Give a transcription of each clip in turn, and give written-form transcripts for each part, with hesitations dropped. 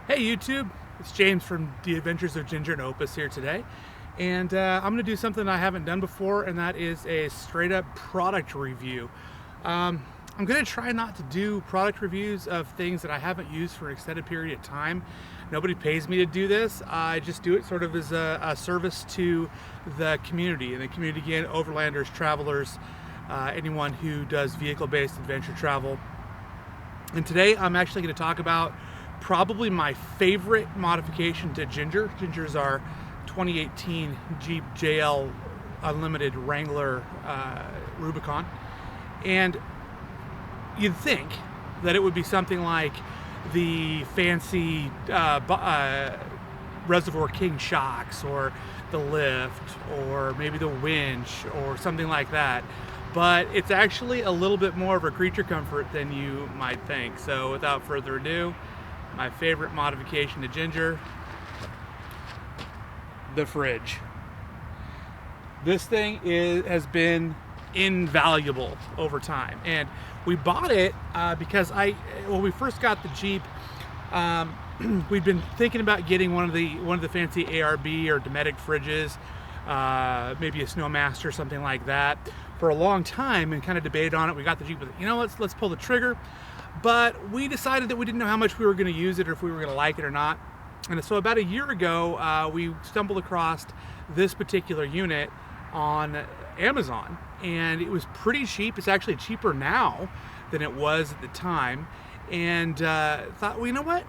Hey YouTube, it's James from The Adventures of Ginger and Opus here today, and I'm going to do something I haven't done before, and that is a straight up product review. I'm going to try not to do product reviews of things that I haven't used for an extended period of time. Nobody pays me to do this. I just do it sort of as a service to the community, and the community again, overlanders, travelers, anyone who does vehicle-based adventure travel. And today I'm actually going to talk about probably my favorite modification to Ginger. Ginger's our 2018 Jeep JL Unlimited Wrangler Rubicon. And you'd think that it would be something like the fancy Reservoir King shocks, or the lift, or maybe the winch, or something like that. But it's actually a little bit more of a creature comfort than you might think. So without further ado, my favorite modification to Ginger, the fridge. This thing has been invaluable over time, and we bought it because when we first got the Jeep, we'd been thinking about getting one of the fancy ARB or Dometic fridges, maybe a Snowmaster, something like that, for a long time, and kind of debated on it. We got the Jeep with it. You know, let's pull the trigger. But we decided that we didn't know how much we were going to use it, or if we were going to like it or not. And so about a year ago, we stumbled across this particular unit on Amazon, and it was pretty cheap. It's actually cheaper now than it was at the time. And thought, well, you know what?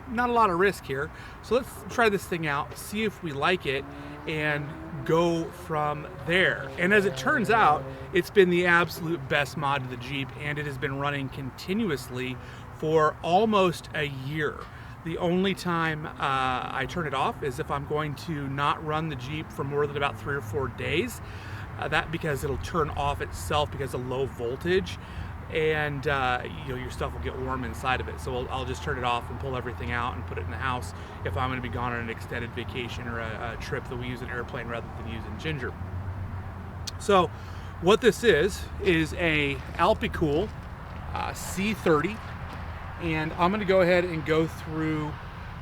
Not a lot of risk here. So let's try this thing out, see if we like it, and go from there. And as it turns out, it's been the absolute best mod to the Jeep, and it has been running continuously for almost a year. The only time I turn it off is if I'm going to not run the Jeep for more than about 3 or 4 days. That because it'll turn off itself because of low voltage, and your stuff will get warm inside of it. So I'll just turn it off and pull everything out and put it in the house if I'm going to be gone on an extended vacation or a trip that we use an airplane rather than using Ginger. So what this is a AlpiCool C30, and I'm going to go ahead and go through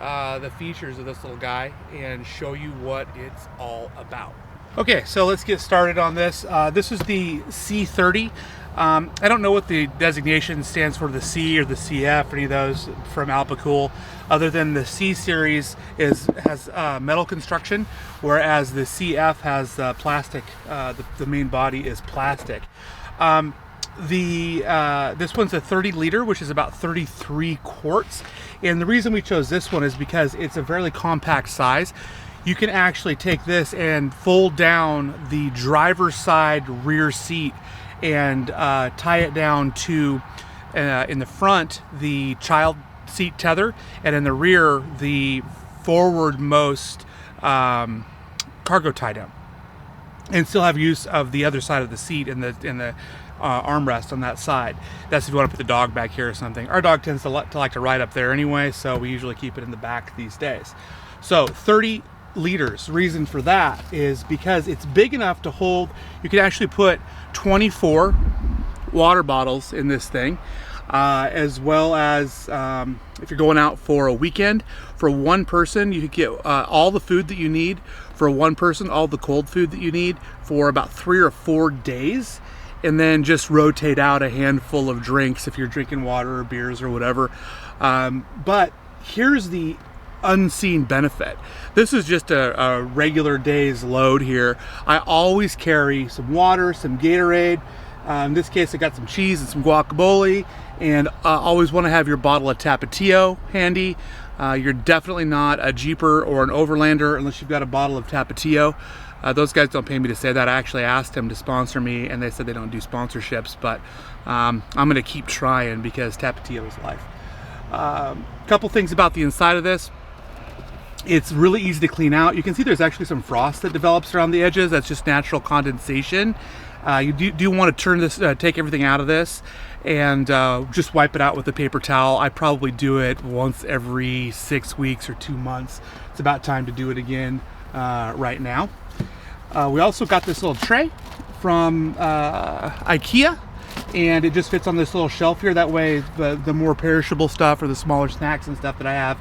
the features of this little guy and show you what it's all about. Okay, so let's get started on this. This is the C30. I don't know what the designation stands for, the C or the CF, any of those from AlpiCool, other than the C series has metal construction, whereas the CF has plastic. The main body is plastic. This one's a 30 liter, which is about 33 quarts. And the reason we chose this one is because it's a fairly compact size. You can actually take this and fold down the driver's side rear seat and tie it down to, in the front, the child seat tether, and in the rear, the forwardmost cargo tie down, and still have use of the other side of the seat in the armrest on that side. That's if you want to put the dog back here or something. Our dog tends to like to ride up there anyway, so we usually keep it in the back these days. So 30 liters. Reason for that is because it's big enough to hold. You can actually put 24 water bottles in this thing, as well as if you're going out for a weekend for one person, you could get all the food that you need for one person, all the cold food that you need for about 3 or 4 days, and then just rotate out a handful of drinks if you're drinking water or beers or whatever. But here's the unseen benefit. This is just a regular day's load here. I always carry some water, some Gatorade. In this case, I got some cheese and some guacamole, and always want to have your bottle of Tapatio handy. You're definitely not a Jeeper or an Overlander unless you've got a bottle of Tapatio. Those guys don't pay me to say that. I actually asked them to sponsor me, and they said they don't do sponsorships, but I'm going to keep trying because Tapatio is life. Couple things about the inside of this. It's really easy to clean out. You can see there's actually some frost that develops around the edges. That's just natural condensation. You do want to turn this, take everything out of this, and just wipe it out with a paper towel. I probably do it once every 6 weeks or 2 months. It's about time to do it again right now. We also got this little tray from IKEA. and it just fits on this little shelf here. That way the more perishable stuff or the smaller snacks and stuff that I have,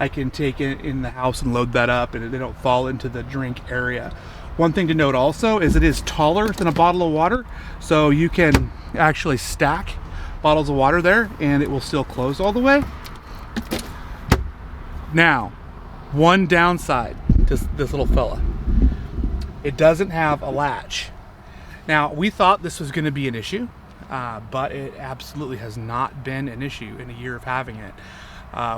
I can take it in the house and load that up, and they don't fall into the drink area. One thing to note also is it is taller than a bottle of water, so you can actually stack bottles of water there and it will still close all the way. Now, one downside to this little fella: it doesn't have a latch. Now, we thought this was going to be an issue, but it absolutely has not been an issue in a year of having it.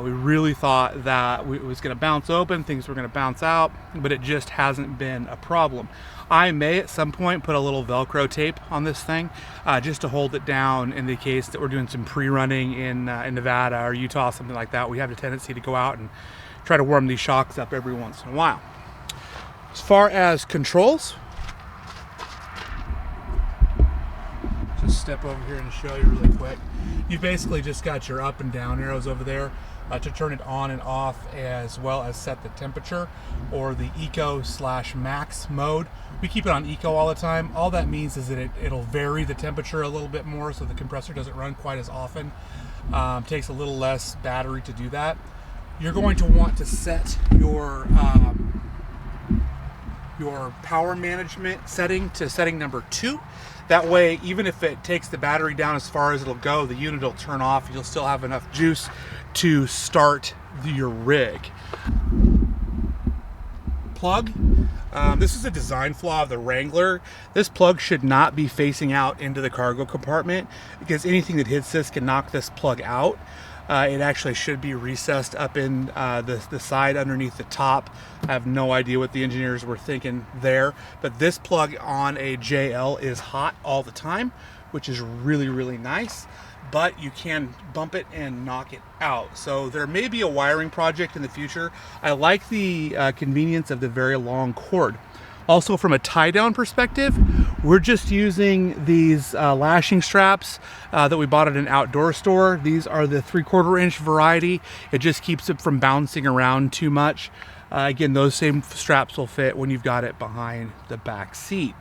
We really thought that it was going to bounce open, things were going to bounce out, but it just hasn't been a problem. I may at some point put a little Velcro tape on this thing just to hold it down in the case that we're doing some pre-running in Nevada or Utah, something like that. We have a tendency to go out and try to warm these shocks up every once in a while. As far as controls, just step over here and show you really quick. You basically just got your up and down arrows over there to turn it on and off, as well as set the temperature or the eco/max mode. We keep it on eco all the time. All that means is that it'll vary the temperature a little bit more, so the compressor doesn't run quite as often. Takes a little less battery to do that. You're going to want to set your power management setting to setting number 2. That way, even if it takes the battery down as far as it'll go, the unit will turn off and you'll still have enough juice to start your rig. Plug. This is a design flaw of the Wrangler. This plug should not be facing out into the cargo compartment, because anything that hits this can knock this plug out. It actually should be recessed up in the side underneath the top. I have no idea what the engineers were thinking there, but this plug on a JL is hot all the time, which is really, really nice, but you can bump it and knock it out. So there may be a wiring project in the future. I like the convenience of the very long cord. Also, from a tie-down perspective, we're just using these lashing straps that we bought at an outdoor store. These are the 3/4 inch variety. It just keeps it from bouncing around too much. Again, those same straps will fit when you've got it behind the back seat.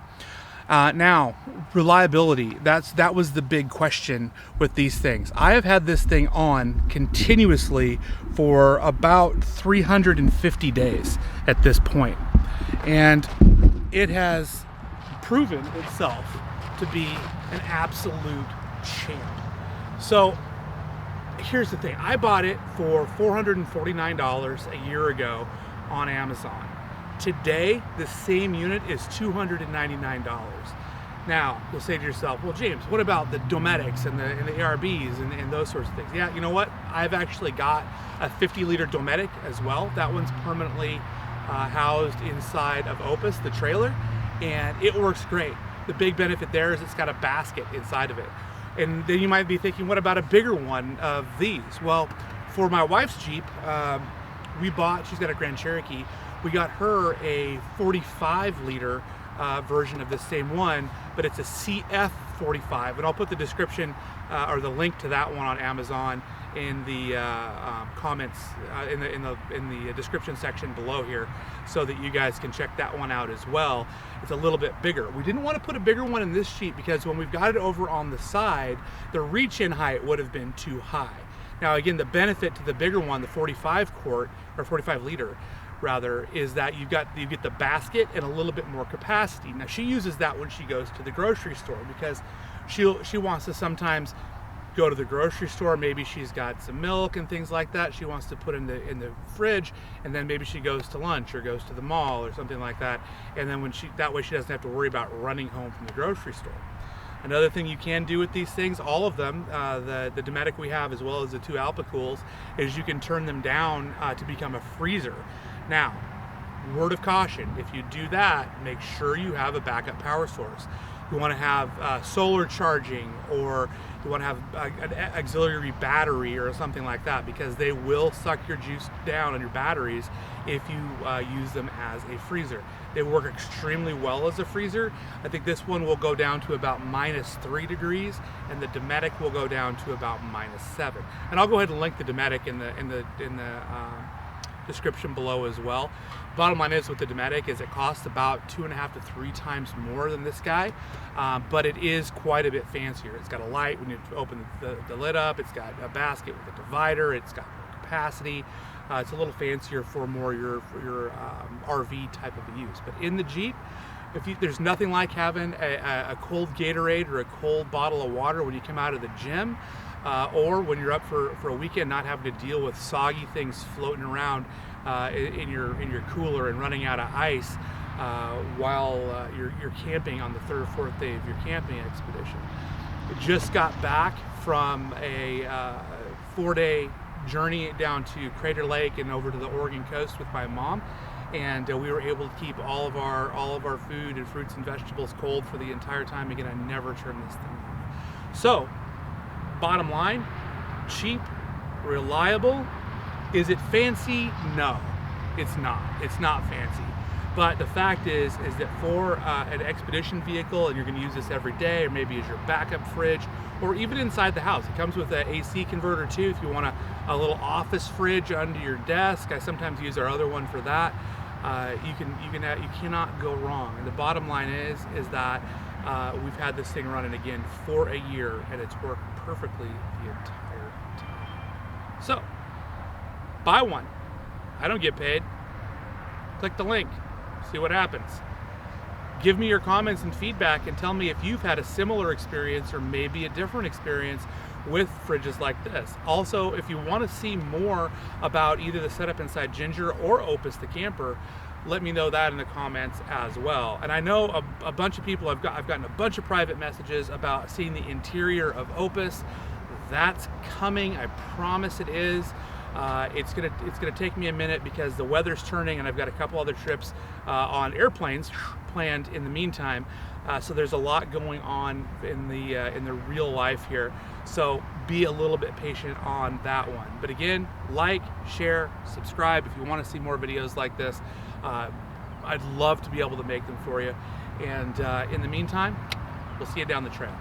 Now, reliability, that was the big question with these things. I have had this thing on continuously for about 350 days at this point, and it has proven itself to be an absolute champ. So here's the thing: I bought it for $449 a year ago on Amazon. Today, the same unit is $299. Now, you'll say to yourself, well, James, what about the Dometics and the ARBs and those sorts of things? Yeah, you know what? I've actually got a 50-liter Dometic as well. That one's permanently housed inside of Opus, the trailer, and it works great. The big benefit there is it's got a basket inside of it. And then you might be thinking, what about a bigger one of these? Well, for my wife's Jeep, she's got a Grand Cherokee, we got her a 45-liter version of the same one, but it's a CF45, and I'll put the description or the link to that one on Amazon in the comments in the description section below here, so that you guys can check that one out as well. It's a little bit bigger. We didn't want to put a bigger one in this Jeep because when we've got it over on the side, the reach-in height would have been too high. Now again, the benefit to the bigger one, the 45 liter rather, is that you get the basket and a little bit more capacity. Now she uses that when she goes to the grocery store, because she wants to sometimes go to the grocery store, maybe she's got some milk and things like that she wants to put in the fridge, and then maybe she goes to lunch or goes to the mall or something like that, and then that way she doesn't have to worry about running home from the grocery store. Another thing you can do with these things, all of them, the Dometic we have as well as the 2 AlpiCools, is you can turn them down to become a freezer. Now, word of caution, if you do that, make sure you have a backup power source. You want to have solar charging, or you want to have an auxiliary battery or something like that, because they will suck your juice down on your batteries if you use them as a freezer. They work extremely well as a freezer. I think this one will go down to about -3 degrees, and the Dometic will go down to about -7. And I'll go ahead and link the Dometic in the description below as well. Bottom line is with the Dometic is it costs about 2.5 to 3 times more than this guy, but it is quite a bit fancier. It's got a light when you open the lid up. It's got a basket with a divider. It's got more capacity. It's a little fancier for more your RV type of a use. But in the Jeep, there's nothing like having a cold Gatorade or a cold bottle of water when you come out of the gym, or when you're up for a weekend, not having to deal with soggy things floating around in your cooler and running out of ice while you're camping on the 3rd or 4th day of your camping expedition. I just got back from a 4-day journey down to Crater Lake and over to the Oregon coast with my mom, and we were able to keep all of our food and fruits and vegetables cold for the entire time. Again, I never turn this thing off. So, bottom line, cheap, reliable. Is it fancy? No, it's not. It's not fancy. But the fact is that for an expedition vehicle, and you're going to use this every day, or maybe as your backup fridge, or even inside the house. It comes with an AC converter too, if you want a little office fridge under your desk. I sometimes use our other one for that. You cannot go wrong. And the bottom line is that we've had this thing running again for a year, and it's worked perfectly the entire time. So, buy one. I don't get paid. Click the link. See what happens. Give me your comments and feedback and tell me if you've had a similar experience or maybe a different experience with fridges like this. Also, if you want to see more about either the setup inside Ginger or Opus the camper, let me know that in the comments as well. And I know a bunch of people, I've gotten a bunch of private messages about seeing the interior of Opus. That's coming, I promise it is. It's gonna take me a minute because the weather's turning, and I've got a couple other trips on airplanes planned in the meantime. So there's a lot going on in the real life here. So be a little bit patient on that one. But again, like, share, subscribe if you want to see more videos like this. I'd love to be able to make them for you. And in the meantime, we'll see you down the trail.